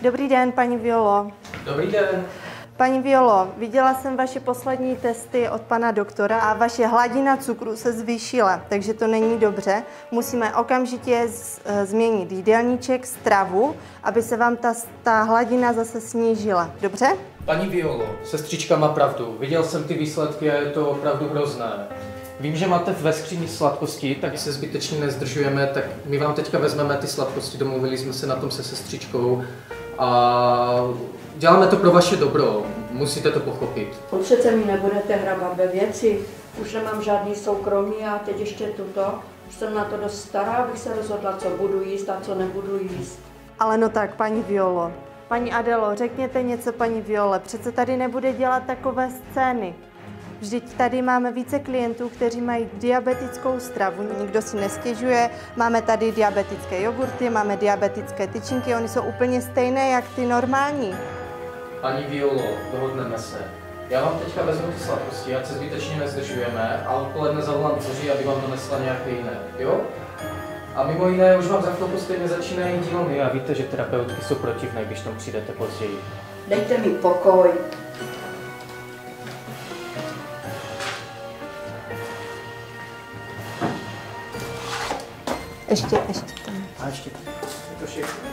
Dobrý den, paní Violo. Dobrý den. Paní Violo, viděla jsem vaše poslední testy od pana doktora a vaše hladina cukru se zvýšila, takže to není dobře. Musíme okamžitě změnit jídelníček, stravu, aby se vám ta hladina zase snížila. Dobře? Paní Violo, sestřička má pravdu. Viděl jsem ty výsledky a je to opravdu hrozné. Vím, že máte ve skříni sladkosti, tak se zbytečně nezdržujeme, tak my vám teďka vezmeme ty sladkosti, domluvili jsme se na tom se sestřičkou a děláme to pro vaše dobro, musíte to pochopit. Přece mi nebudete hrabat ve věci, už nemám žádný soukromí a teď ještě tuto. Už jsem na to dost stará, abych se rozhodla, co budu jíst a co nebudu jíst. Ale no tak, paní Violo. Paní Adelo, řekněte něco paní Viole, přece tady nebude dělat takové scény. Vždyť tady máme více klientů, kteří mají diabetickou stravu, nikdo si nestěžuje. Máme tady diabetické jogurty, máme diabetické tyčinky, oni jsou úplně stejné jak ty normální. Paní Violo, dohodneme se. Já vám teďka vezmu ty sladkosti, ať se zbytečně nezdržujeme, a odpoledne zavolám dceři, aby vám donesla nějaké jiné, jo? A mimo jiné, už vám za chvilku stejně začínají dílny a víte, že terapeutky jsou protivné, když tam přijdete později. Dejte mi pokoj. Ještě tam. A ještě tam. Je to všechno.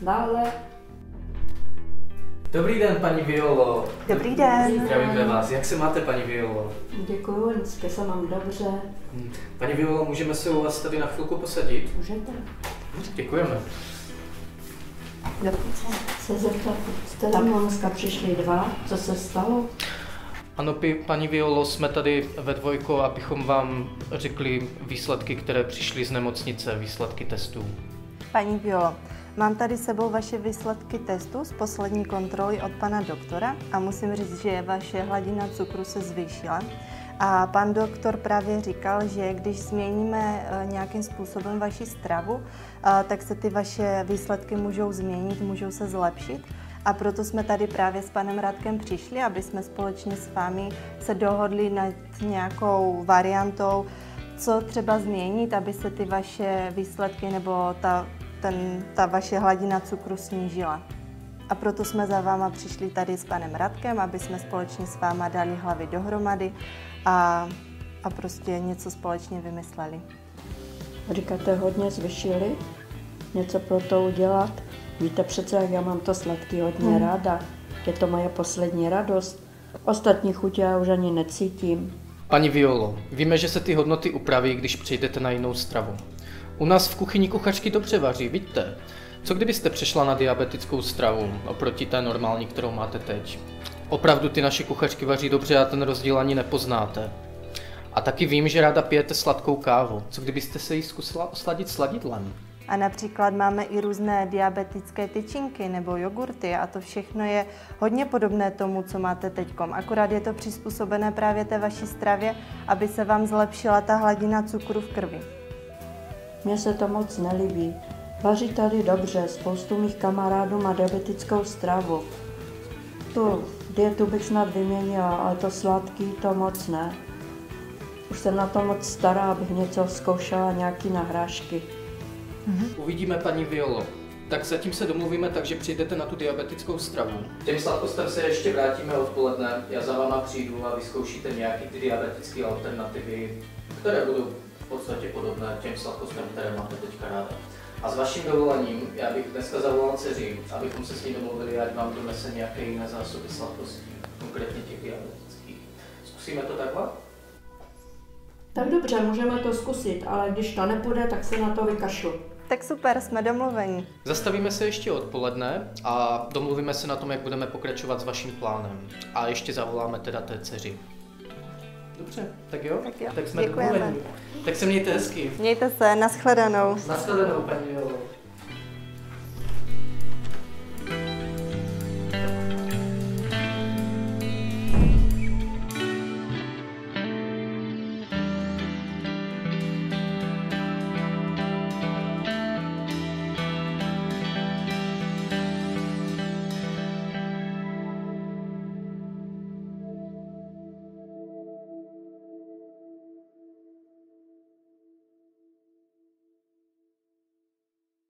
Dále. Dobrý den, paní Violo. Dobrý den. Zdravíme vás. Jak se máte, paní Violo? Děkuju, dneska se mám dobře. Paní Violo, můžeme se u vás tady na chvilku posadit? Můžete Děkujeme. se zeptat, jste za mnou dneska přišli dva, co se stalo? Ano, paní Violo, jsme tady ve dvojko, abychom vám řekli výsledky, které přišly z nemocnice, výsledky testů. Paní Violo, mám tady s sebou vaše výsledky testů z poslední kontroly od pana doktora a musím říct, že vaše hladina cukru se zvýšila. A pan doktor právě říkal, že když změníme nějakým způsobem vaši stravu, tak se ty vaše výsledky můžou změnit, můžou se zlepšit. A proto jsme tady právě s panem Radkem přišli, aby jsme společně s vámi se dohodli nad nějakou variantou, co třeba změnit, aby se ty vaše výsledky nebo ta vaše hladina cukru snížila. A proto jsme za váma přišli tady s panem Radkem, aby jsme společně s váma dali hlavy dohromady a prostě něco společně vymysleli. Říkáte, hodně zvyšili? Něco pro to udělat? Víte přece, jak já mám to sladký hodně ráda. Je to moje poslední radost. Ostatní chutě já už ani necítím. Paní Violo, víme, že se ty hodnoty upraví, když přejdete na jinou stravu. U nás v kuchyni kuchařky dobře vaří, vidíte? Co kdybyste přešla na diabetickou stravu oproti té normální, kterou máte teď? Opravdu ty naše kuchařky vaří dobře a ten rozdíl ani nepoznáte. A taky vím, že ráda pijete sladkou kávu. Co kdybyste se jí zkusila osladit sladidlem? A například máme i různé diabetické tyčinky nebo jogurty a to všechno je hodně podobné tomu, co máte teďkom. Akorát je to přizpůsobené právě té vaší stravě, aby se vám zlepšila ta hladina cukru v krvi. Mně se to moc nelíbí. Vaří tady dobře, spoustu mých kamarádů má diabetickou stravu. Tu dietu bych snad vyměnila, ale to sladký to moc ne. Už jsem na to moc stará, abych něco zkoušela, nějaký nahrážky. Uvidíme, paní Violo. Tak zatím se domluvíme tak, že přijdete na tu diabetickou stravu. Těm sladkostem se ještě vrátíme odpoledne. Já za váma přijdu a vyzkoušíte nějaký ty diabetické alternativy, které budou v podstatě podobné těm sladkostem, které máte teďka ráda. A s vaším dovolením, já bych dneska zavolal dceři, abychom se s ní domluvili, ať vám donese nějaké jiné zásoby sladkostí, konkrétně těch diabetických. Zkusíme to takhle? Tak dobře, můžeme to zkusit, ale když to nepůjde, tak se na to vykašlu. Tak super, jsme domluveni. Zastavíme se ještě odpoledne a domluvíme se na tom, jak budeme pokračovat s vaším plánem. A ještě zavoláme teda té dceři. Dobře, tak jo? Tak jo, tak jsme děkujeme. domluveni. Tak se mějte hezky. Mějte se, nashledanou. Nashledanou, paní Violo.